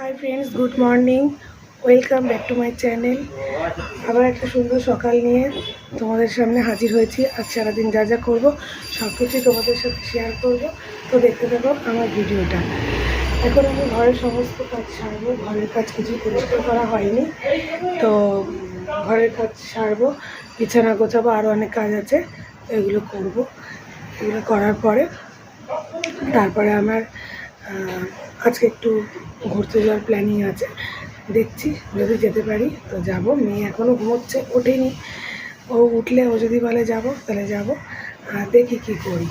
Hi friends, good morning, welcome back to my channel. আবার একটা সুন্দর সকাল নিয়ে তোমাদের সামনে হাজির হয়েছি। আজ সারাদিন যা যা করবো সব কিছুই তোমাদের সাথে শেয়ার করব। তো দেখতে থাকো আমার ভিডিওটা। এখন আমি ঘরের সমস্ত কাজ সারবো। ঘরের কাজ কিছু পরিষ্কার করা হয়নি, তো ঘরের কাজ সারবো, বিছানা গোছাবো, আরও অনেক কাজ আছে, তো এগুলো করবো। এগুলো করার পরে তারপরে আমার আজকে একটু ঘুরতে যাওয়ার প্ল্যানিং আছে। দেখছি যদি যেতে পারি তো যাব। মেয়ে এখনও ঘুমোচ্ছে, ওঠেনি। ও উঠলে, ও যদি বলে যাব তাহলে যাব, আর দেখি কী করি।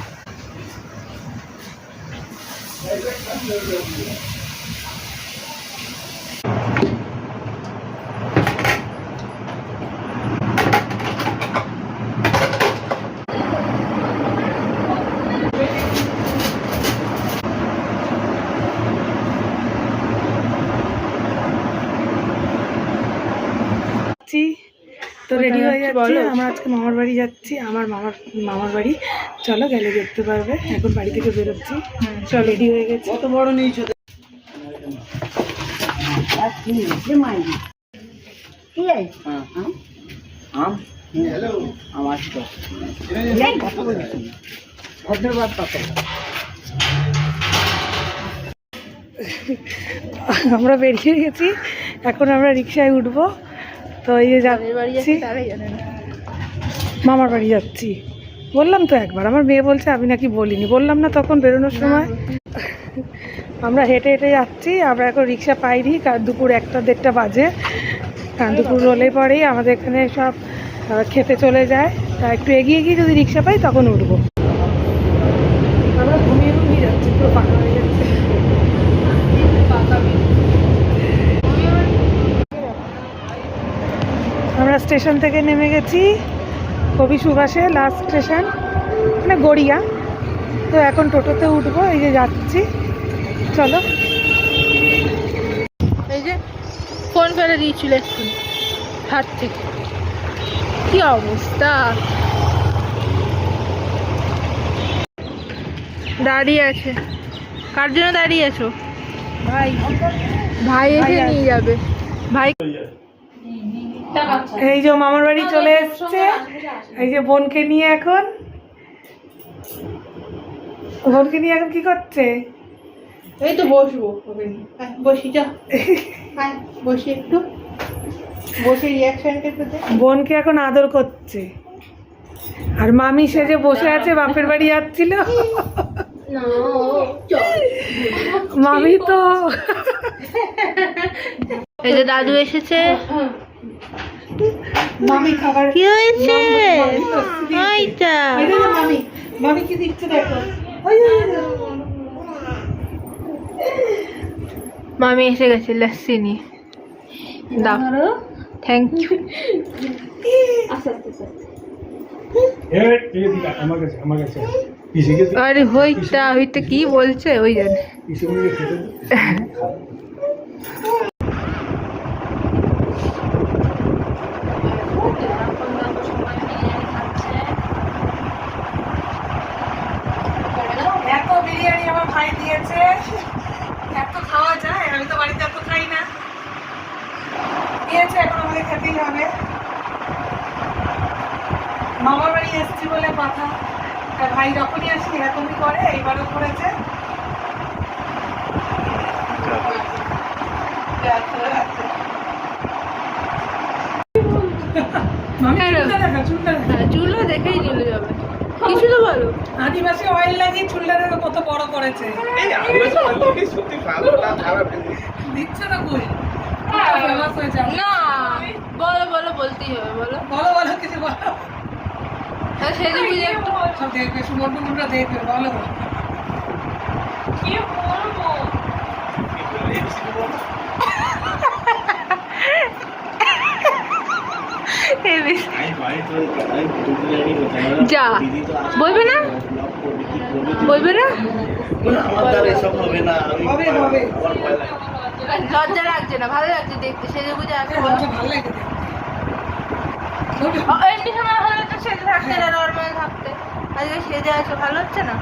তো রেডি হয়ে যাচ্ছি, আমরা আজকে মামার বাড়ি যাচ্ছি। আমার মামার বাড়ি, চলো গেলে দেখতে পারবে। এখন বাড়ি থেকে বেরোচ্ছি, চলো রেডি হয়ে গেছি। কত বড় নিয়েছো? আমরা বেরিয়ে গেছি, এখন আমরা রিক্সায় উঠবো। তো এই যে যাচ্ছি, মামার বাড়ি যাচ্ছি। বললাম তো একবার, আমার মেয়ে বলছে আমি নাকি বলিনি। বললাম না তখন বেরোনোর সময়? আমরা হেঁটে হেঁটে যাচ্ছি। আমরা এখন রিক্সা পাইনি, কারণ দুপুর 1-1:30 বাজে। কারণ দুপুর হলে পরেই আমাদের এখানে সব খেতে চলে যায়। তা একটু এগিয়ে গিয়ে যদি রিক্সা পাই তখন উঠবো। আমরা ঘুমিয়ে ঘুমিয়ে যাচ্ছি, পুরো ফাঁকা হয়ে যাচ্ছে। আমরা স্টেশন থেকে নেমে গেছি, কবি সুভাষে লাস্ট স্টেশন, মানে গড়িয়া। তো এখন টোটোতে উঠবো, এই যে যাচ্ছি, চলো। এই যে ফোন ফেলে দিয়েছিল একটু হাত থেকে, কি অবস্থা। দাঁড়িয়ে আছে, কার জন্য দাঁড়িয়ে আছো? ভাই ভাই এসে নিয়ে যাবে। ভাই এই যে মামার বাড়ি চলে এসছে, এই যে বোনকে নিয়ে। এখন বোনকে নিয়ে এখন কি করছে? এই তো বসবো, বসি, যা বসি, একটু বসে রিয়াকশনটা পেতে। বোনকে এখন আদর করছে, আর মামি সেজে বসে আছে, বাপের বাড়ি যাচ্ছিল। মামি তো এই যে দাদু এসেছে। মামি খাবার কি হয়েছে? মামি, মামি কি দিচ্ছে দেখো। মামি এসে গেছে লস্যি নিয়ে, দাও। Thank you. আরে হইতে কি বলছে ওই জানে। এত বিরিয়ানি আমার ভাই দিয়েছে, এত খাওয়া যায়? আমি তো বাড়িতে এত খাই না। দিয়েছে, এখন আমাদের খেতেই হবে। মামার বাড়ি এসছি বলে কথা, আর ভাই যখনই আসি এরকমই করে, এইবারও করেছে। চুলটা দেখেই চলে যাবে, কিছু তো বলো। আদিবাসী অয়েল লাগিয়ে চুলটাকে কত বড় করেছে। দিচ্ছে না কই? ফেমাস হয়ে যাবে না, বলো বলো, বলতেই হবে, বলো বলো বলো, কিছু বলো। সেজে বুঝে একটু সব দেখবে, সুমন টুমনরা দেখবে, বলো। কি বলবো? যা বলবে না, বলবে না, লজ্জা লাগছে না? ভালো লাগছে দেখতে, সেজে বুঝে আছে। ভালো লাগে এমনি সময় ভালো লাগছে সেজে থাকতে, নর্মাল থাকতে। আজকে সেজে আছে, ভালো হচ্ছে না?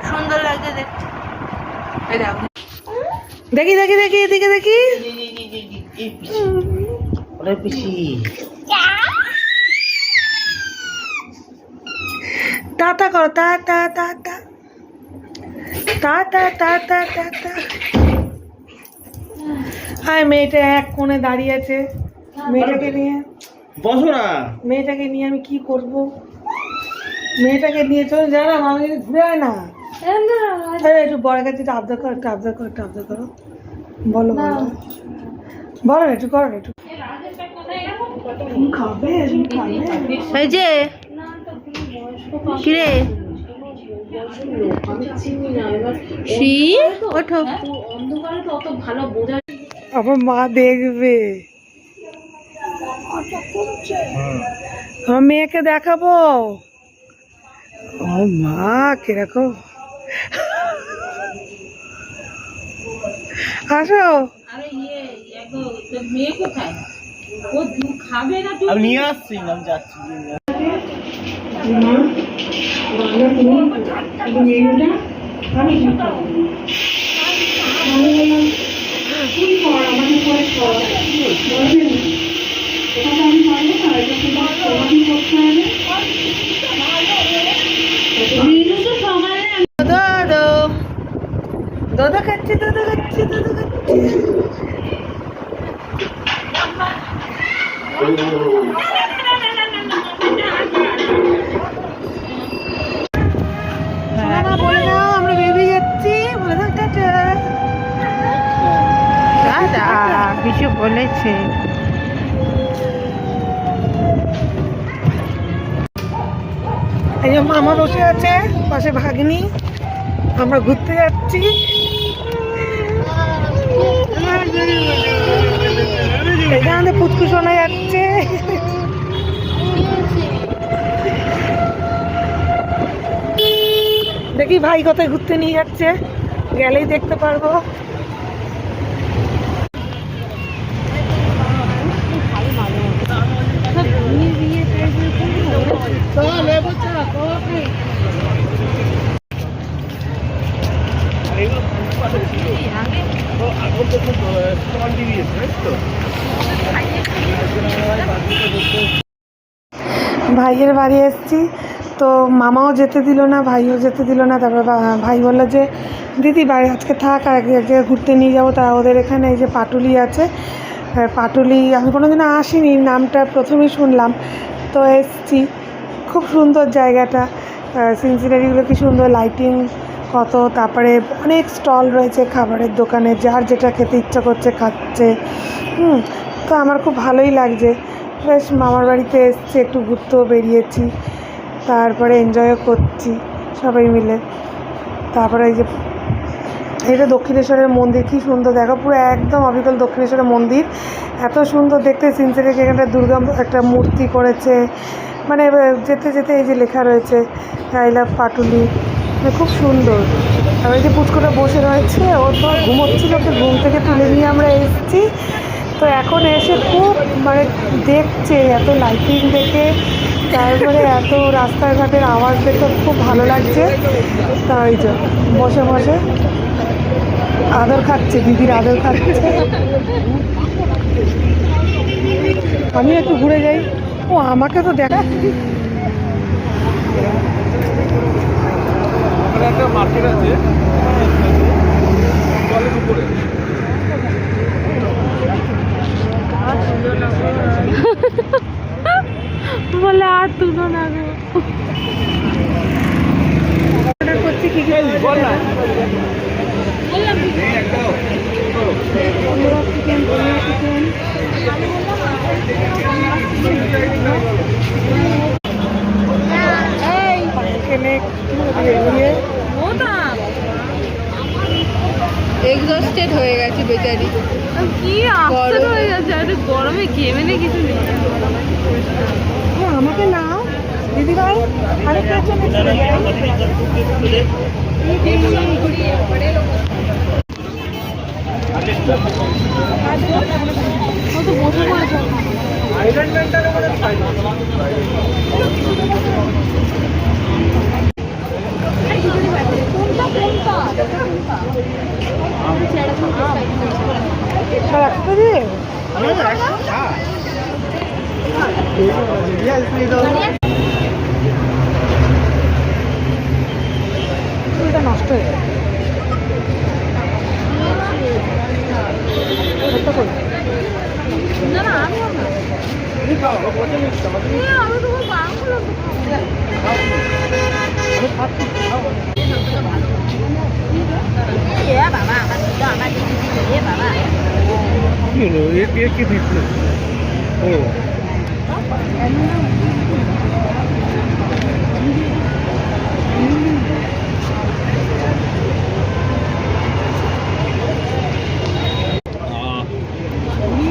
সুন্দর লাগছে দেখতে। এই দেখো, দেখি দেখি দেখি এদিকে দেখি। টাটা করো, tata tata tata tata tata. হায়, মেয়েটা এক কোণে দাঁড়িয়ে আছে। মেয়েটাকে নিয়ে বসো না। মেয়েটাকে নিয়ে আমি কি করব? মেয়েটাকে নিয়ে চলে যা না, আমি ঘুরে আয় না। একটু বড় কাছে একটু আবদার করো, একটু আবদার করো, একটু আবদার করো। বলো বলো বলো না, একটু করো না, একটু খাবে খাবে। এই যে কিরে ওঠো। আমার মা দেখবে, আমার মেয়েকে দেখাবো। ও মা কিরকম, আসো। আমি নিয়ে আসছি, আমি যাচ্ছি। দাদা খাচ্ছি, দাদা খাচ্ছি, দাদা খাচ্ছি। বলে দাও আমরা বেরিয়ে যাচ্ছি, বলে দাও টাটা। দাদা কিছু বলেছে। এই যে মামা বসে আছে পাশে, ভাগ্নি। আমরা ঘুরতে যাচ্ছি। এখানে পুচকু শোনা যাচ্ছে। দেখি ভাই কোথায় ঘুরতে নিয়ে যাচ্ছে, গেলেই দেখতে পারবো। ভাইয়ের বাড়ি এসেছি, তো মামাও যেতে দিল না, ভাইও যেতে দিল না। তারপর ভাই বললো যে দিদি বাড়ি আজকে থাক, আর এক জায়গায় ঘুরতে নিয়ে যাবো। তা ওদের এখানে এই যে পাটুলি আছে, পাটুলি আমি কোনোদিনও আসিনি, নামটা প্রথমেই শুনলাম, তো এসছি। খুব সুন্দর জায়গাটা, সিনসিনারিগুলো কি সুন্দর, লাইটিং কত, তারপরে অনেক স্টল রয়েছে খাবারের দোকানে, যার যেটা খেতে ইচ্ছা করছে খাচ্ছে। তো আমার খুব ভালোই লাগছে। বেশ মামার বাড়িতে এসছি, একটু ঘুরতেও বেরিয়েছি, তারপরে এনজয়ও করছি সবাই মিলে। তারপরে এই যে এটা দক্ষিণেশ্বরের মন্দির, কী সুন্দর দেখো, পুরো একদম অবিকল দক্ষিণেশ্বরের মন্দির, এত সুন্দর দেখতে। সিনসিনারি এখানটা দুর্গা একটা মূর্তি করেছে, মানে যেতে যেতে এই যে লেখা রয়েছে আই লাভ পাটুলি, মানে খুব সুন্দর। আর এই যে পুচকুটা বসে রয়েছে, ওর তো ঘুমোচ্ছিল, ওকে ঘুম থেকে তুলে নিয়ে আমরা এসেছি। তো এখন এসে খুব মানে দেখছে, এত লাইটিং দেখে, তারপরে এত রাস্তাঘাটের আওয়াজ দেখে খুব ভালো লাগছে। তা ওই যে বসে বসে আদর খাচ্ছে, দিদির আদর খাচ্ছে। আমি একটু ঘুরে যাই, ও আমাকে তো দেখা। একটা মার্কেট আছে বলে আর তুলো না গো। অর্ডার করছি কি কি বল না। চিকেন, এক্সস্টেড হয়ে গেছে বেচারি, কি আপসেট হয়ে যাচ্ছে, আর গরমে ঘেমে নেই কিছু নেই। আমাকে নাও দিদি ভাই, আরেকটা বসে পড়েছে। কোনটা কোনটা রাখতে দিয়ে ফুলটা নষ্ট হয়ে গেছে। একটা করে। কি দিচ্ছে ও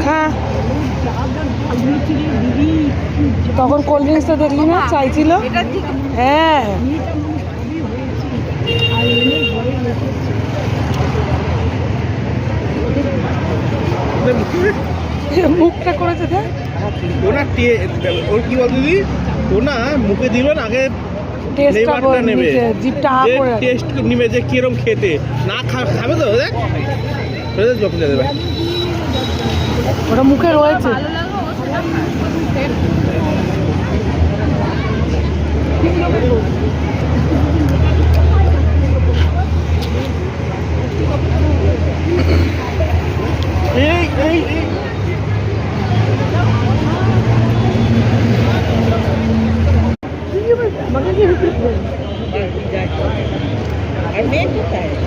খা তখন কোল্ড ড্রিঙ্কসটা দেখলি না চাইছিল হ্যাঁ মুখটা করেছে দেখ ও না ওর কি বল দিদি ও না মুখে দিল না আগে টেস্টটা ফ্লেভারটা নেবে জিভটা আ যে করে রাখে। টেস্ট নিবে যে কিরম খেতে না খাবে তো দেখ যখন দেবে ওটা মুখে রয়েছে এই এই এই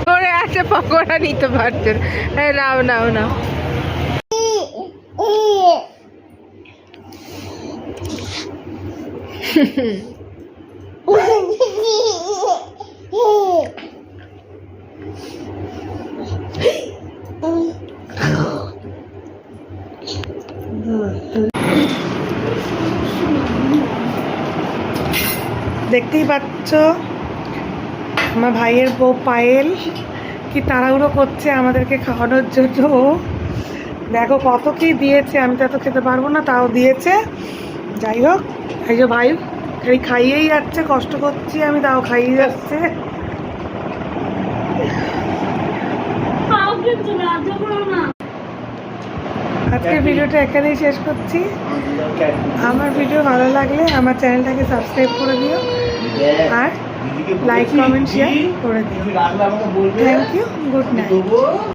করে আছে পকোড়া নিতে পারছেন নাও নাও নাও দেখতেই পাচ্ছ আমার ভাইয়ের বউ পায়েল কি তাড়াহুড়ো করছে আমাদেরকে খাওয়ানোর জন্য দেখো কত কি দিয়েছে আমি তো এত খেতে পারবো না তাও দিয়েছে যাই হোক এই যে ভাই এই খাইয়েই যাচ্ছে কষ্ট করছি আমি তাও খাইয়ে যাচ্ছে আজকের ভিডিওটা এখানেই শেষ করছি আমার ভিডিও ভালো লাগলে আমার চ্যানেলটাকে সাবস্ক্রাইব করে দিও আর লাইক কমেন্ট শেয়ার করে দিও থ্যাংক ইউ গুড নাইট